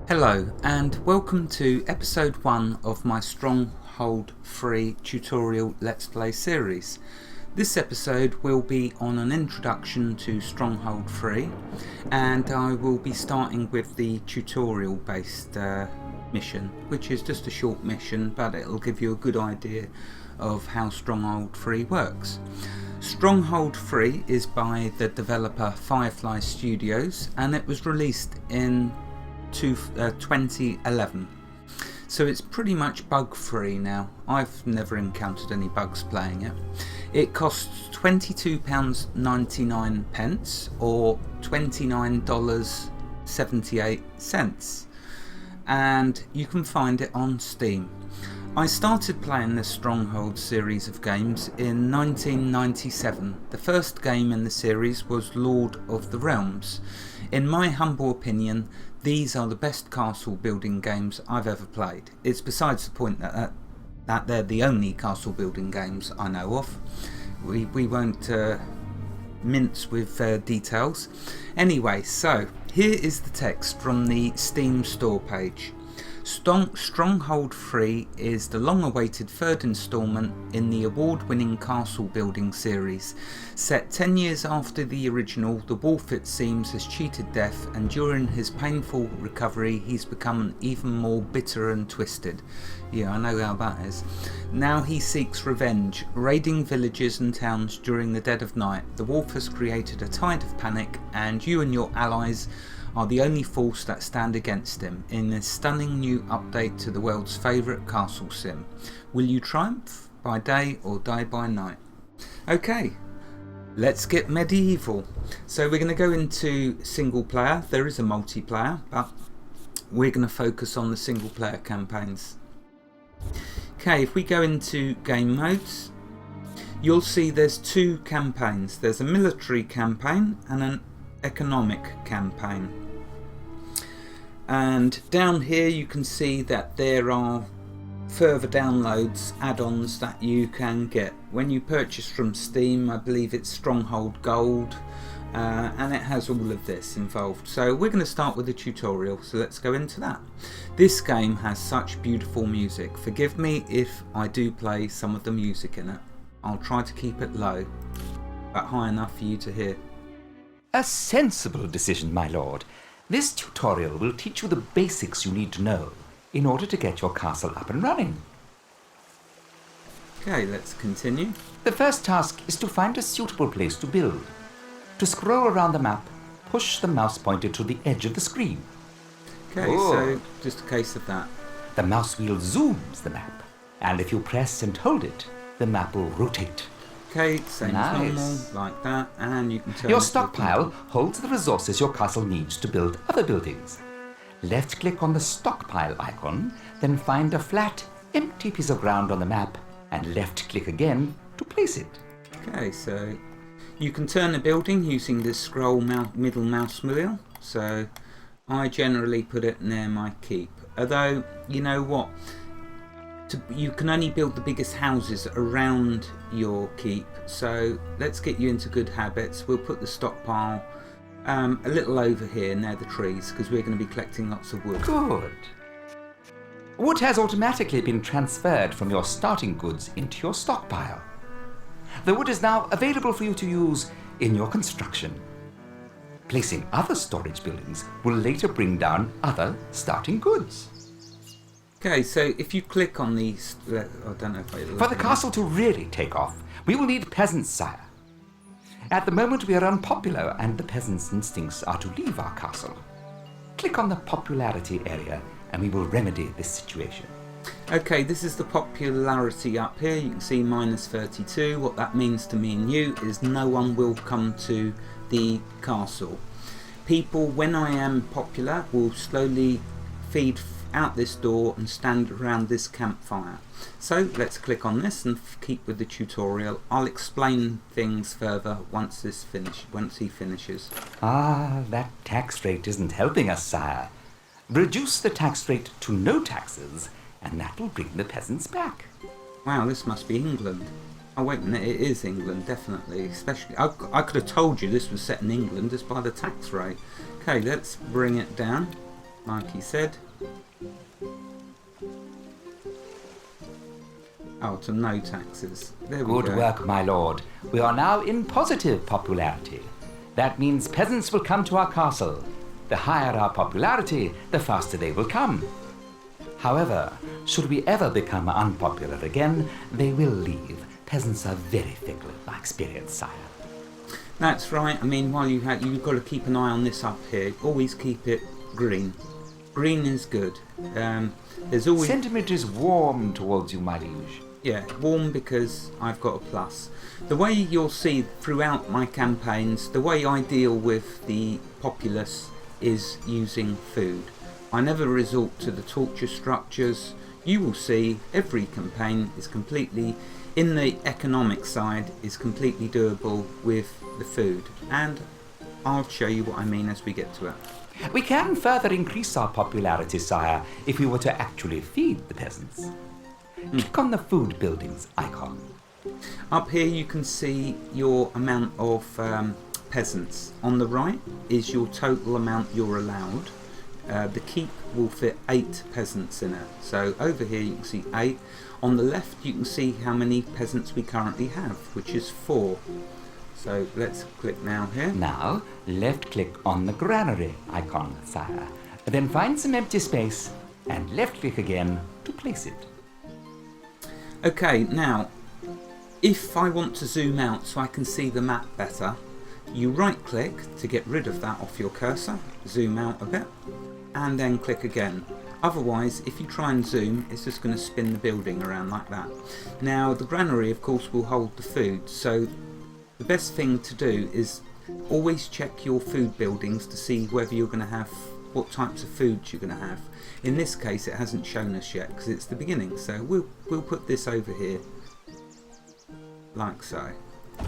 Hello and welcome to episode 1 of my Stronghold free tutorial Let's Play series. This episode will be on an introduction to Stronghold free, and I will be starting with the tutorial based mission, which is just a short mission, but it'll give you a good idea of how Stronghold free works. Stronghold free is by the developer Firefly Studios, and it was released in 2011, so it's pretty much bug free now. I've never encountered any bugs playing it. It costs £22.99 or $29.78, and you can find it on Steam. I started playing this Stronghold series of games in 1997. The first game in the series was Lord of the Realms. In my humble opinion, these are the best castle building games I've ever played. It's besides the point that they're the only castle building games I know of. We won't mince with details. Anyway, so here is the text from the Steam store page. Stronghold 3 is the long-awaited third instalment in the award-winning castle building series. Set 10 years after the original, the wolf, it seems, has cheated death, and during his painful recovery he's become even more bitter and twisted. Yeah, I know how that is. Now he seeks revenge, raiding villages and towns during the dead of night. The wolf has created a tide of panic, and you and your allies are the only force that stand against him in this stunning new update to the world's favourite castle sim. Will you triumph by day or die by night? Okay, let's get medieval. So we're going to go into single player. There is a multiplayer, but we're going to focus on the single player campaigns. Okay, if we go into game modes, you'll see there's two campaigns. There's a military campaign and an economic campaign. And down here you can see that there are further downloads, add-ons that you can get when you purchase from Steam. I believe it's Stronghold Gold, and it has all of this involved. So we're going to start with the tutorial, so let's go into that. This game has such beautiful music. Forgive me if I do play some of the music in it. I'll try to keep it low, but high enough for you to hear. A sensible decision, my lord. This tutorial will teach you the basics you need to know in order to get your castle up and running. Okay, let's continue. The first task is to find a suitable place to build. To scroll around the map, push the mouse pointer to the edge of the screen. Okay, so just a case of that. The mouse wheel zooms the map, and if you press and hold it, the map will rotate. Okay, same as normal, like that, and you can turn your stockpile holds the resources your castle needs to build other buildings. Left click on the stockpile icon, then find a flat, empty piece of ground on the map, and left click again to place it. Okay, so you can turn a building using this scroll middle mouse wheel, so I generally put it near my keep. Although, you know what? You can only build the biggest houses around your keep, so let's get you into good habits. We'll put the stockpile a little over here near the trees, because we're going to be collecting lots of wood. Good. Wood has automatically been transferred from your starting goods into your stockpile. The wood is now available for you to use in your construction. Placing other storage buildings will later bring down other starting goods. Okay, so if you click on these, I don't know if For the castle to really take off, we will need peasants, sire. At the moment we are unpopular, and the peasants' instincts are to leave our castle. Click on the popularity area and we will remedy this situation. Okay, this is the popularity up here. You can see -32. What that means to me and you is no one will come to the castle. People, when I am popular, will slowly feed out this door and stand around this campfire. So let's click on this and keep with the tutorial. I'll explain things further once he finishes. That tax rate isn't helping us, sire. Reduce the tax rate to no taxes, and that will bring the peasants back. Wow, this must be England. Oh wait a minute, it is England, definitely. Especially, I could have told you this was set in England just by the tax rate. Okay, let's bring it down. like he said. Oh, to no taxes. There we go. Good work, my lord. We are now in positive popularity. That means peasants will come to our castle. The higher our popularity, the faster they will come. However, should we ever become unpopular again, they will leave. Peasants are very fickle, by experience, sire. That's right. I mean, while you've got to keep an eye on this up here. Always keep it green. Green is good. There's always... Sentiment is warm towards you, my liege. Yeah, warm because I've got a plus. The way you'll see throughout my campaigns, the way I deal with the populace is using food. I never resort to the torture structures. You will see every campaign is completely, in the economic side, is completely doable with the food. And I'll show you what I mean as we get to it. We can further increase our popularity, sire, if we were to actually feed the peasants. Click on the food buildings icon. Up here you can see your amount of peasants. On the right is your total amount you're allowed. The keep will fit 8 peasants in it. So over here you can see 8. On the left you can see how many peasants we currently have, which is 4. So let's click now here. Now, left click on the granary icon, sire. Then find some empty space and left click again to place it. Okay, now, if I want to zoom out so I can see the map better, you right click to get rid of that off your cursor, zoom out a bit, and then click again. Otherwise, if you try and zoom, it's just going to spin the building around like that. Now, the granary, of course, will hold the food, so the best thing to do is always check your food buildings to see whether you're going to have, what types of foods you're going to have. In this case, it hasn't shown us yet because it's the beginning, so we'll put this over here, like so.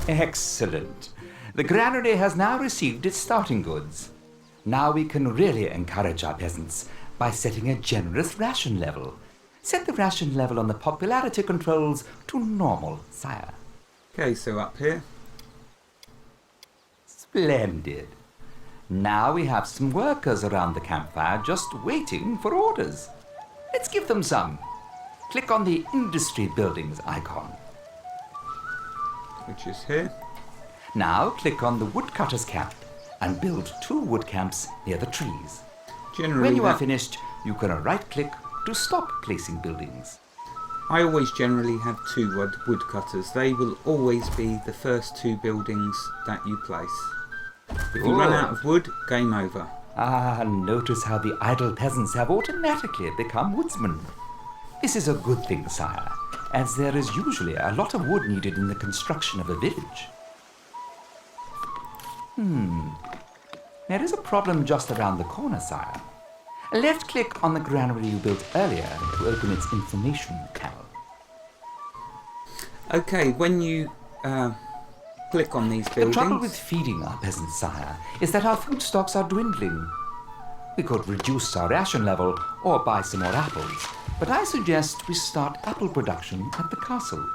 Excellent. The granary has now received its starting goods. Now we can really encourage our peasants by setting a generous ration level. Set the ration level on the popularity controls to normal, sire. Okay, so up here. Splendid. Now we have some workers around the campfire just waiting for orders. Let's give them some. Click on the industry buildings icon. Which is here. Now click on the woodcutter's camp and build 2 wood camps near the trees. Generally, when you are finished, you can right click to stop placing buildings. I always generally have 2 woodcutters. They will always be the first 2 buildings that you place. If you run out of wood, game over. Ah, notice how the idle peasants have automatically become woodsmen. This is a good thing, sire, as there is usually a lot of wood needed in the construction of a village. There is a problem just around the corner, sire. Left-click on the granary you built earlier to open its information panel. Okay, when you click on these buildings... The trouble with feeding our peasants, sire, is that our food stocks are dwindling. We could reduce our ration level or buy some more apples, but I suggest we start apple production at the castle.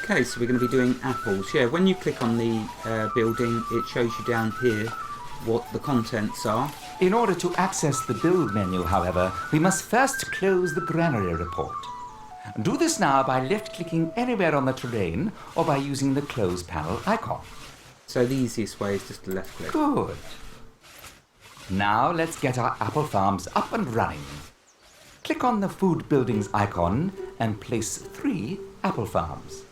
Okay, so we're going to be doing apples. Yeah, when you click on the building, it shows you down here what the contents are. In order to access the build menu, however, we must first close the granary report. Do this now by left-clicking anywhere on the terrain or by using the close panel icon. So the easiest way is just to left-click. Good. Now let's get our apple farms up and running. Click on the food buildings icon and place 3 apple farms.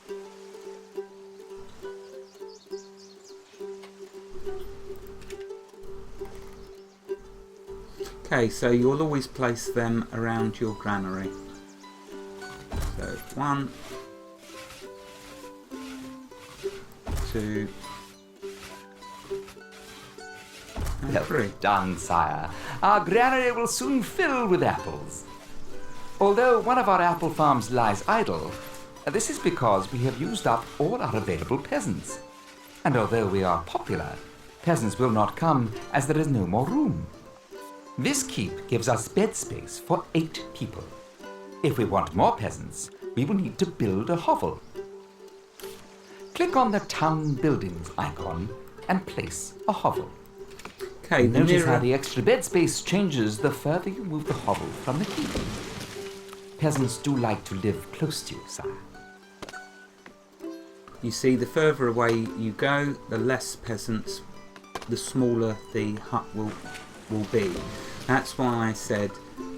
Okay, so you'll always place them around your granary. So 1, 2, and 3. Done, sire. Our granary will soon fill with apples. Although one of our apple farms lies idle, this is because we have used up all our available peasants. And although we are popular, peasants will not come as there is no more room. This keep gives us bed space for 8 people. If we want more peasants, we will need to build a hovel. Click on the town buildings icon and place a hovel. Okay, Notice how the extra bed space changes the further you move the hovel from the keep. Peasants do like to live close to you, sire. You see, the further away you go, the less peasants, the smaller the hut will be. That's why I said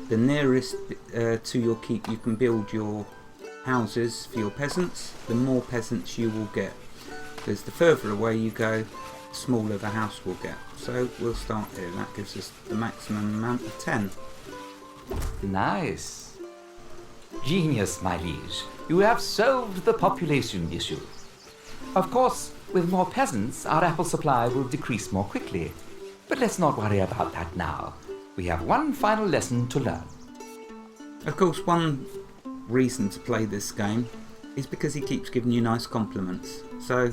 the nearest to your keep you can build your houses for your peasants, the more peasants you will get. Because the further away you go, the smaller the house will get. So we'll start here. That gives us the maximum amount of 10. Nice. Genius, my liege. You have solved the population issue. Of course, with more peasants, our apple supply will decrease more quickly. But let's not worry about that now. We have one final lesson to learn. Of course, one reason to play this game is because he keeps giving you nice compliments. So,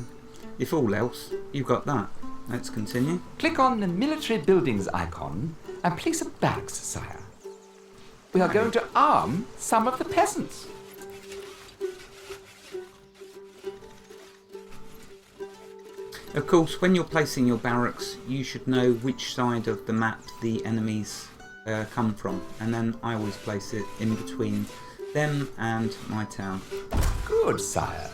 if all else, you've got that. Let's continue. Click on the military buildings icon and place a barracks, sire. We are going to arm some of the peasants. Of course, when you're placing your barracks, you should know which side of the map the enemies come from, and then I always place it in between them and my town. Good, sire.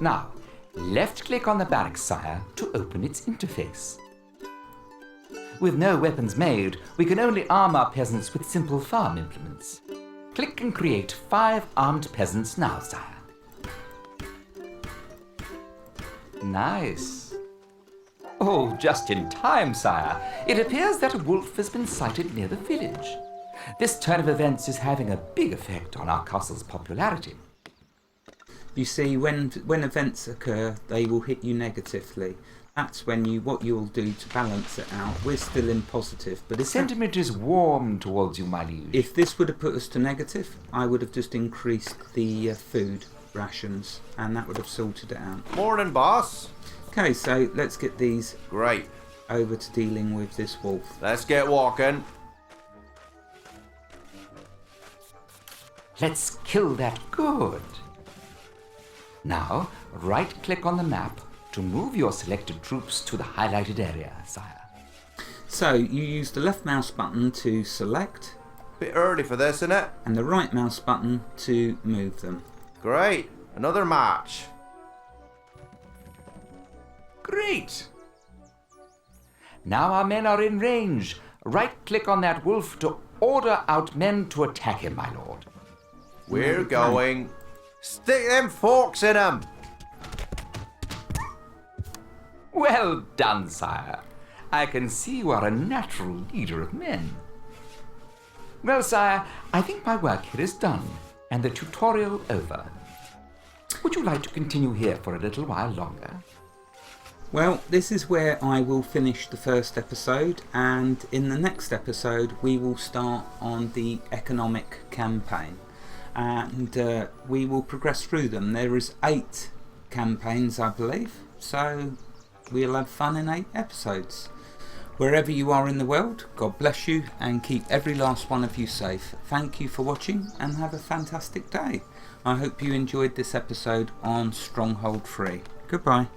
Now, left-click on the barracks, sire, to open its interface. With no weapons made, we can only arm our peasants with simple farm implements. Click and create 5 armed peasants now, sire. Nice. Oh, just in time, sire. It appears that a wolf has been sighted near the village. This turn of events is having a big effect on our castle's popularity. You see, when events occur, they will hit you negatively. That's when what you'll do to balance it out. We're still in positive, but if Sentiment is warm towards you, my liege. If this would have put us to negative, I would have just increased the food rations, and that would have sorted it out. Morning, boss. Okay, so let's get these Great. over to dealing with this wolf. Let's get walking. Let's kill that good. Now, right-click on the map to move your selected troops to the highlighted area, sire. So you use the left mouse button to select, Bit early for this, isn't it? and the right mouse button to move them. Great. Another match. Great! Now our men are in range. Right-click on that wolf to order out men to attack him, my lord. We're going. Stick them forks in them. Well done, sire. I can see you are a natural leader of men. Well, sire, I think my work here is done, and the tutorial over. Would you like to continue here for a little while longer? Well, this is where I will finish the first episode, and in the next episode we will start on the economic campaign, and we will progress through them. There is 8 campaigns, I believe, so we'll have fun in 8 episodes. Wherever you are in the world, God bless you and keep every last one of you safe. Thank you for watching and have a fantastic day. I hope you enjoyed this episode on Stronghold 3. Goodbye.